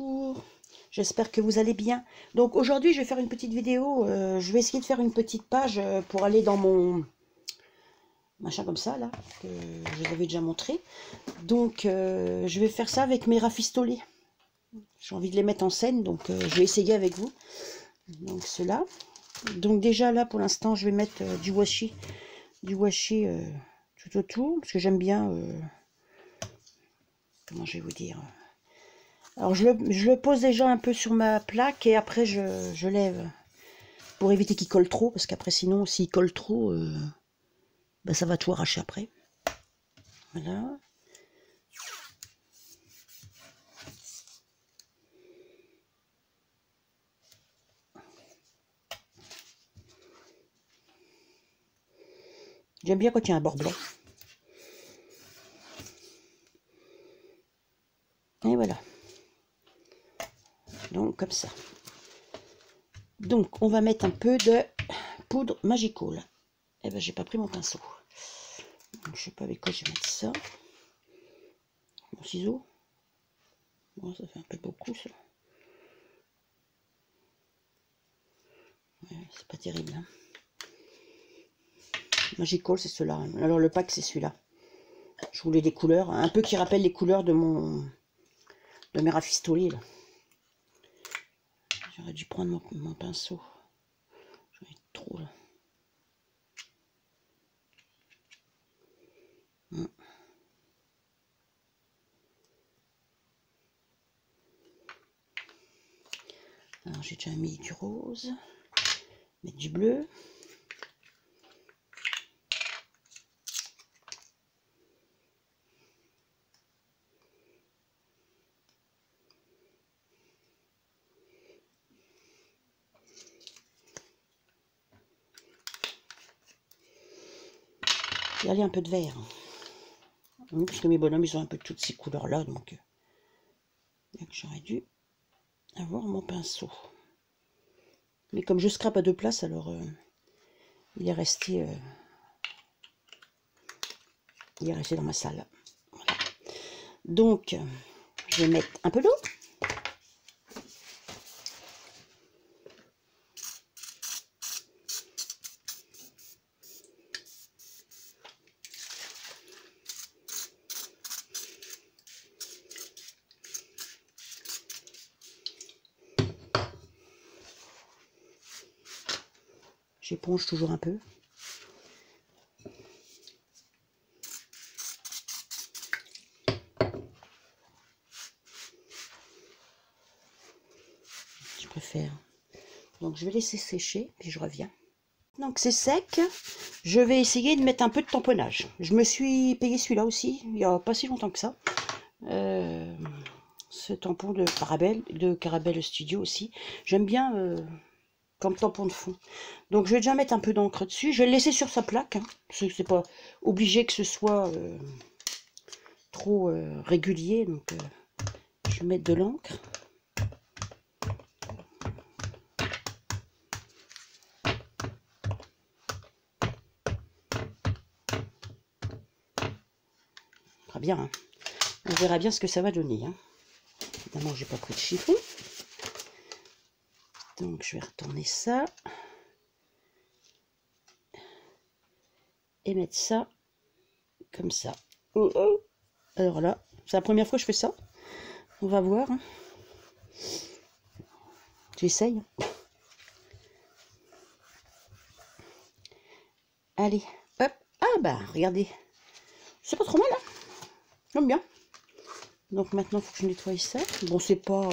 Bonjour, j'espère que vous allez bien. Donc aujourd'hui je vais faire une petite vidéo, je vais essayer de faire une petite page pour aller dans mon machin comme ça là, que je vous avais déjà montré. Donc je vais faire ça avec mes rafistolés. J'ai envie de les mettre en scène, donc je vais essayer avec vous. Donc cela. Donc déjà là pour l'instant je vais mettre du washi tout autour, parce que j'aime bien, comment je vais vous dire. Alors je le pose déjà un peu sur ma plaque et après je lève pour éviter qu'il colle trop, parce qu'après sinon s'il colle trop, ben, ça va tout arracher après. Voilà. J'aime bien quand il y a un bord blanc. Et voilà. Donc comme ça. Donc on va mettre un peu de poudre Magical. Eh ben j'ai pas pris mon pinceau. Donc, je sais pas avec quoi je vais mettre ça. Mon ciseau. Bon, ça fait un peu beaucoup ça. Ouais, c'est pas terrible. Hein. Magical c'est ceux-là. Alors le pack c'est celui-là. Je voulais des couleurs, un peu qui rappellent les couleurs de mes rafistolés là. J'aurais dû prendre mon pinceau. J'en ai trop là. Alors j'ai déjà mis du rose, mettre du bleu. Et aller un peu de vert. Oui, parce que mes bonhommes ils ont un peu toutes ces couleurs là, donc j'aurais dû avoir mon pinceau. Mais comme je scrape à deux places, alors il est resté dans ma salle. Voilà. Donc je vais mettre un peu d'eau. J'éponge toujours un peu. Je préfère. Donc je vais laisser sécher, puis je reviens. Donc c'est sec. Je vais essayer de mettre un peu de tamponnage. Je me suis payé celui-là aussi, il n'y a pas si longtemps que ça. Ce tampon de Carabelle Studio aussi. J'aime bien comme tampon de fond. Donc je vais déjà mettre un peu d'encre dessus. Je vais le laisser sur sa plaque. Hein, parce que c'est pas obligé que ce soit trop régulier. Donc je vais mettre de l'encre. Très bien. Hein. On verra bien ce que ça va donner. Hein. Évidemment, j'ai pas pris de chiffon. Donc je vais retourner ça. Et mettre ça comme ça. Oh, oh. Alors là, c'est la première fois que je fais ça. On va voir. Hein. J'essaye. Allez, hop. Ah bah, regardez. C'est pas trop mal, hein. J'aime bien. Donc maintenant, il faut que je nettoie ça. Bon, c'est pas...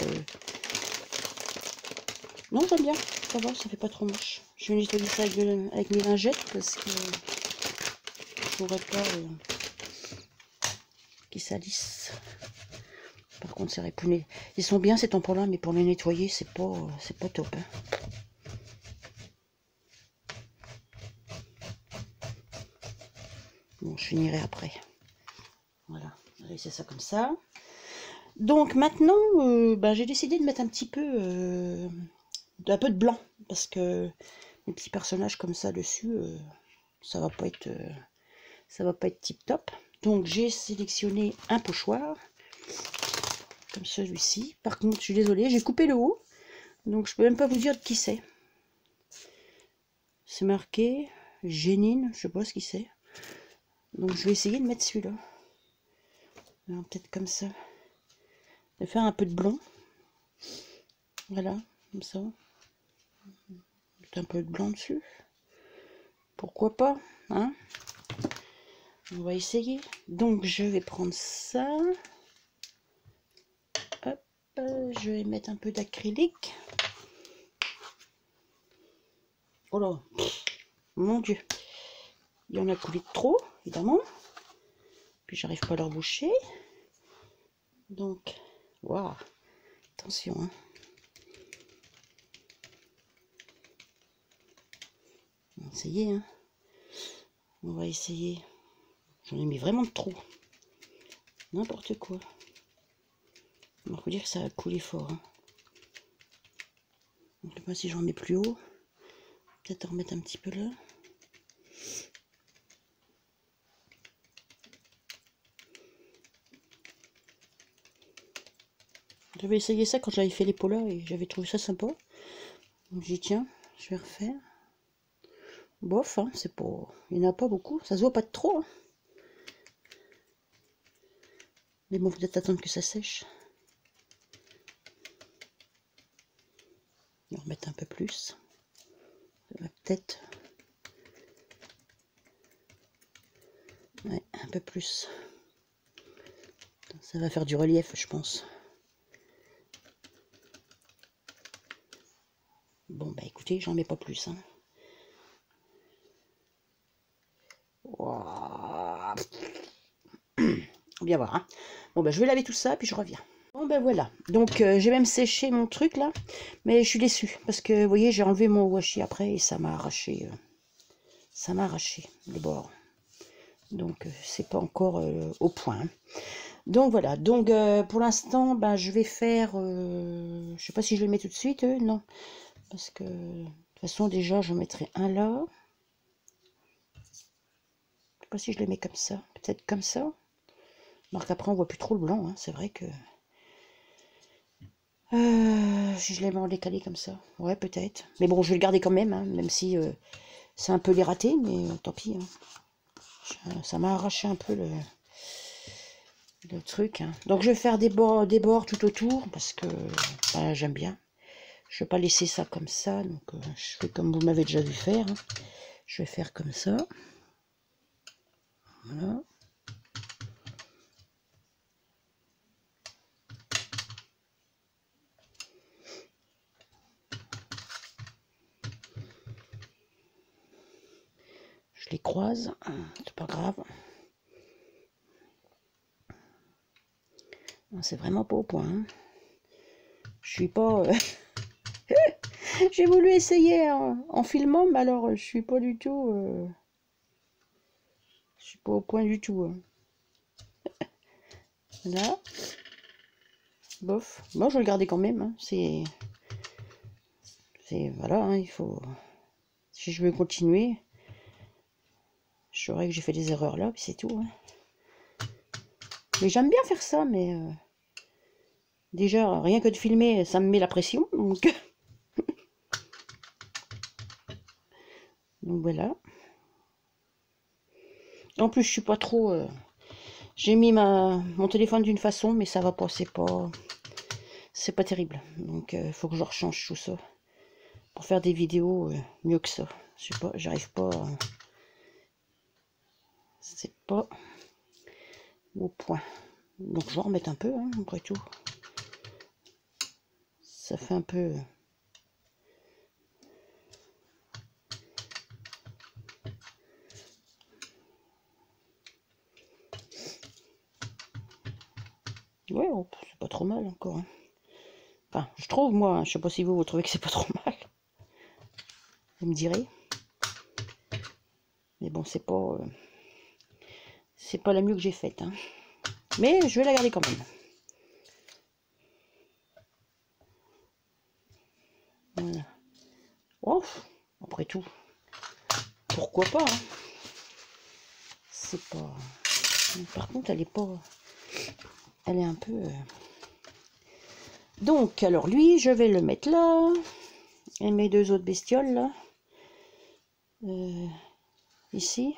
Non, j'aime bien. Ça va, ça fait pas trop moche. Je vais nettoyer ça avec mes lingettes parce que je voudrais pas qu'ils salissent. Par contre, c'est répugné. Ils sont bien ces tampons-là, mais pour les nettoyer, c'est pas top. Hein. Bon, je finirai après. Voilà, on va laisser ça comme ça. Donc maintenant, j'ai décidé de mettre un petit peu de blanc, parce que les petits personnages comme ça dessus, ça va pas être tip top. Donc j'ai sélectionné un pochoir comme celui-ci. Par contre, je suis désolée, j'ai coupé le haut, donc je peux même pas vous dire de qui c'est. C'est marqué Génine, je sais pas ce qui c'est. Donc je vais essayer de mettre celui-là. Peut-être comme ça. De faire un peu de blanc. Voilà, comme ça. Mettre un peu de blanc dessus. Pourquoi pas, hein? On va essayer. Donc je vais prendre ça. Hop, je vais mettre un peu d'acrylique. Oh là, mon Dieu. Il y en a coulé de trop, évidemment. Puis j'arrive pas à leur boucher. Donc, waouh. Attention, hein. On va essayer, hein. On va essayer. J'en ai mis vraiment de trop. N'importe quoi. Il faut dire que ça a coulé fort, hein. Je ne sais pas si j'en mets plus haut. Peut-être en remettre un petit peu là. J'avais essayé ça quand j'avais fait les polas et j'avais trouvé ça sympa. Donc j'ai dit tiens, je vais refaire. Bof, hein, c'est pas. Il n'y en a pas beaucoup, ça se voit pas de trop. Hein. Mais bon, peut-être attendre que ça sèche. On va remettre un peu plus. Ça va peut-être. Ouais, un peu plus. Ça va faire du relief, je pense. Bon, bah écoutez, j'en mets pas plus. Hein. Wow. Bien voir. Hein. Bon, bah je vais laver tout ça, puis je reviens. Bon, ben voilà. Donc, j'ai même séché mon truc là. Mais je suis déçue. Parce que, vous voyez, j'ai enlevé mon washi après et ça m'a arraché. Ça m'a arraché les bords. Donc, c'est pas encore au point. Donc, voilà. Donc, pour l'instant, ben, je vais faire... je sais pas si je les mets tout de suite. Non. Parce que, de toute façon, déjà, je mettrai un là. Je sais pas si je les mets comme ça. Peut-être comme ça. Alors qu'après, on voit plus trop le blanc. Hein. C'est vrai que... si je les mets en décalé comme ça. Ouais, peut-être. Mais bon, je vais le garder quand même. Hein, même si c'est un peu les ratés. Mais tant pis. Hein. Ça m'a arraché un peu le truc. Hein. Donc, je vais faire des bords tout autour. Parce que bah, j'aime bien. Je vais pas laisser ça comme ça. Donc, je fais comme vous m'avez déjà vu faire. Hein. Je vais faire comme ça. Voilà. Je les croise. C'est pas grave. C'est vraiment pas au point. Hein. Je suis pas... J'ai voulu essayer en filmant, mais alors je suis pas du tout... Je suis pas au point du tout. Hein. Là. Bof. Bon, je vais le garder quand même. Hein. C'est... Voilà, hein, il faut... Si je veux continuer, je saurais que j'ai fait des erreurs là, puis c'est tout. Hein. Mais j'aime bien faire ça, mais... déjà, rien que de filmer, ça me met la pression, donc... donc voilà. En plus, je suis pas trop... J'ai mis mon téléphone d'une façon, mais ça va pas, c'est pas terrible. Donc, faut que je rechange tout ça. Pour faire des vidéos mieux que ça. Je sais pas, j'arrive pas... c'est pas au point. Donc, je vais en remettre un peu, hein, après tout. Ça fait un peu... Ouais, c'est pas trop mal encore. Hein. Enfin, je trouve, moi, je sais pas si vous trouvez que c'est pas trop mal. Vous me direz. Mais bon, c'est pas la mieux que j'ai faite. Hein. Mais je vais la garder quand même. Voilà. Oh, après tout, pourquoi pas. Hein. C'est pas... Par contre, elle est pas... Elle est un peu... Donc, alors lui, je vais le mettre là. Et mes deux autres bestioles, là. Ici.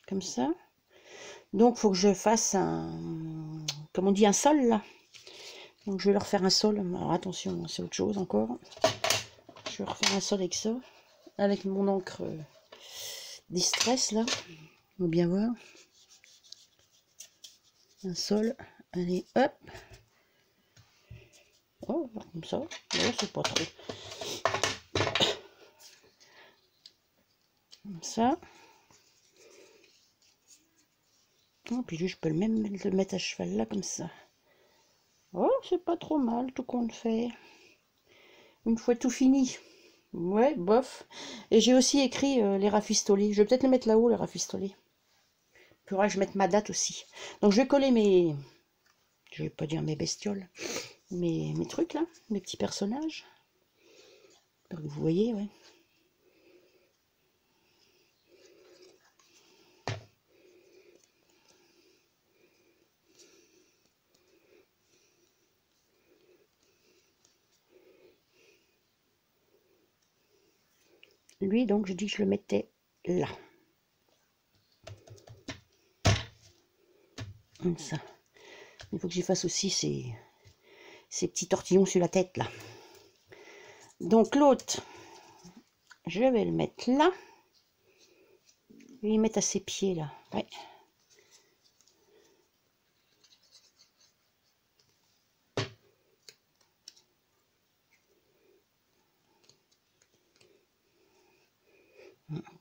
Comme ça. Donc, il faut que je fasse un... Comme on dit, un sol, là. Donc, je vais leur faire un sol. Alors, attention, c'est autre chose encore. Je vais refaire un sol avec ça. Avec mon encre Distress, là. On va bien voir. Un sol. Allez, hop. Oh, comme ça. Ouais, c'est pas trop. Comme ça. Oh, puis lui, je peux même le mettre à cheval là, comme ça. Oh, c'est pas trop mal, tout compte fait. Une fois tout fini. Ouais, bof. Et j'ai aussi écrit les rafistolés. Je vais peut-être les mettre là-haut, les rafistolés. Pourrais je mettre ma date aussi. Donc, je vais coller mes... Je vais pas dire mes bestioles. Mes trucs, là. Mes petits personnages. J'espère que vous voyez, ouais. Lui, donc, je dis que je le mettais là. Comme ça. Il faut que j'y fasse aussi ces petits tortillons sur la tête, là. Donc, l'autre, je vais le mettre là. Je vais y mettre à ses pieds, là. Ouais.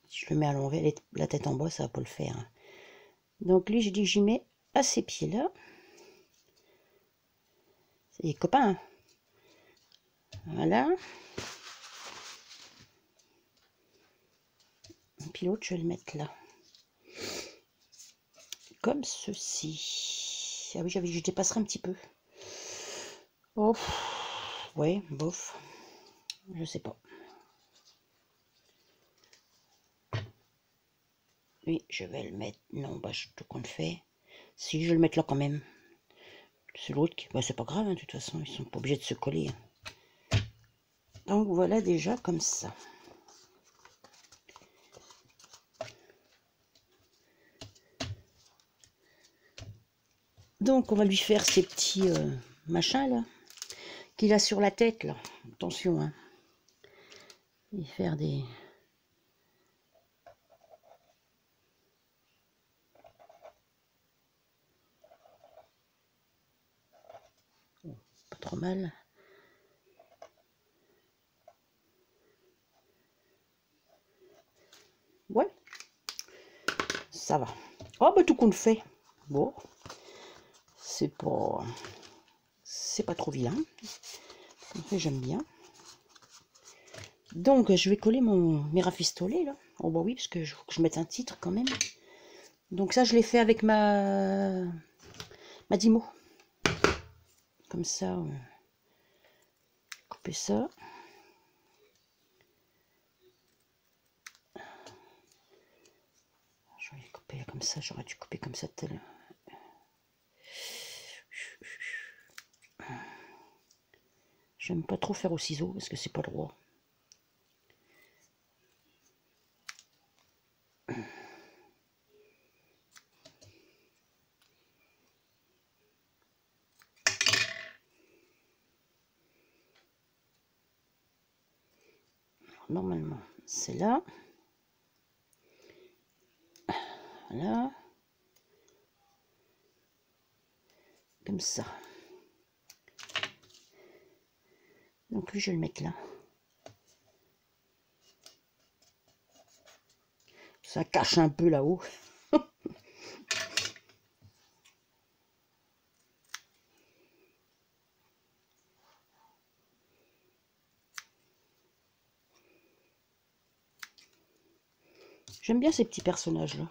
Si je le mets à l'envers, la tête en bas, ça va pas le faire. Donc lui, j'ai dit que j'y mets à ces pieds-là. C'est les copains. Voilà. Et puis l'autre, je vais le mettre là. Comme ceci. Ah oui, je dépasserai un petit peu. Oh, ouais, bof. Je sais pas. Oui, je vais le mettre. Non, bah, je tout compte fait. Si, je vais le mettre là quand même. C'est l'autre qui... Bah, c'est pas grave, hein, de toute façon, ils sont pas obligés de se coller. Hein. Donc, voilà déjà comme ça. Donc, on va lui faire ces petits machins, là, qu'il a sur la tête, là. Attention, hein. Et faire des... Oh, pas trop mal. Ouais. Ça va. Oh, bah, tout compte fait. Bon. C'est pas trop vilain. J'aime bien. Donc, je vais coller mes rafistolets, là. Oh, bah oui, parce que faut que je mette un titre, quand même. Donc, ça, je l'ai fait avec ma Dimo. Comme ça, couper ça. Je vais couper comme ça. J'aurais dû couper comme ça tout à l'heure. J'aime pas trop faire au ciseau parce que c'est pas droit. Normalement, c'est là. Voilà. Comme ça. Donc lui, je vais le mettre là. Ça cache un peu là-haut. J'aime bien ces petits personnages-là.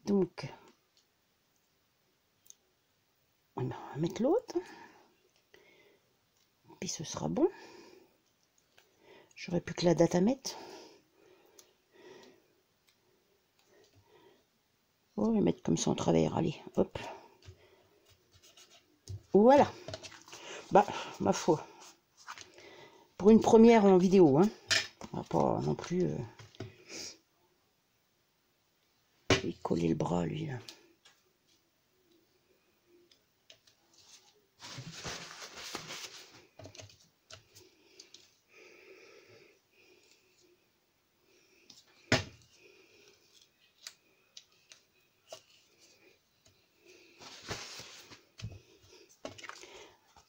Donc, on va mettre l'autre. Puis ce sera bon. J'aurais plus que la date à mettre. On va mettre comme ça en travers, allez, hop. Voilà. Bah, ma foi. Pour une première en vidéo, hein. On va pas non plus... Il coller le bras, lui, là.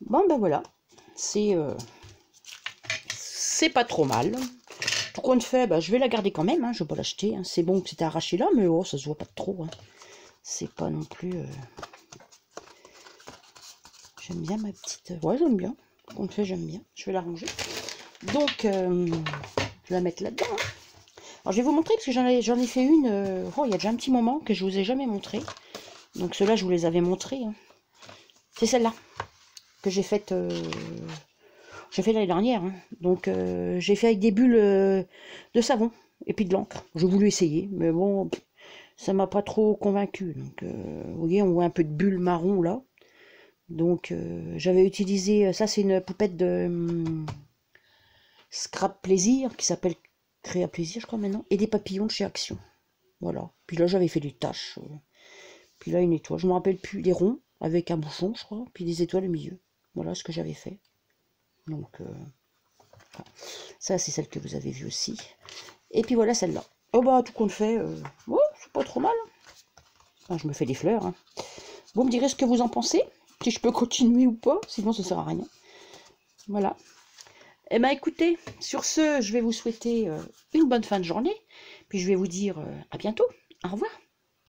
Bon, ben voilà. C'est pas trop mal. Tout compte fait, bah, je vais la garder quand même, hein, je vais pas l'acheter. Hein. C'est bon que c'était arraché là, mais oh, ça se voit pas trop. Hein. C'est pas non plus... J'aime bien ma petite... Ouais, j'aime bien. Tout compte fait, j'aime bien. Je vais la ranger. Donc, je vais la mettre là-dedans. Hein. Alors, je vais vous montrer, parce que j'en ai fait une... Oh, il y a déjà un petit moment que je vous ai jamais montré. Donc, ceux-là, je vous les avais montrés. Hein. C'est celle-là que j'ai faite... J'ai fait l'année dernière, hein. Donc j'ai fait avec des bulles de savon et puis de l'encre. J'ai voulu essayer, mais bon, ça m'a pas trop convaincu. Donc vous voyez, on voit un peu de bulles marron là. Donc j'avais utilisé, ça c'est une poupette de Scrap Plaisir qui s'appelle Créa Plaisir, je crois maintenant, et des papillons de chez Action. Voilà. Puis là j'avais fait des taches. Puis là une étoile, je me rappelle plus, des ronds avec un bouchon, je crois, puis des étoiles au milieu. Voilà ce que j'avais fait. Donc, ça, c'est celle que vous avez vue aussi. Et puis voilà celle-là. Oh, bah, tout compte fait, oh, c'est pas trop mal. Enfin, je me fais des fleurs. Hein. Vous me direz ce que vous en pensez, si je peux continuer ou pas, sinon ça sert à rien. Voilà. Eh bien, écoutez, sur ce, je vais vous souhaiter une bonne fin de journée. Puis je vais vous dire à bientôt. Au revoir.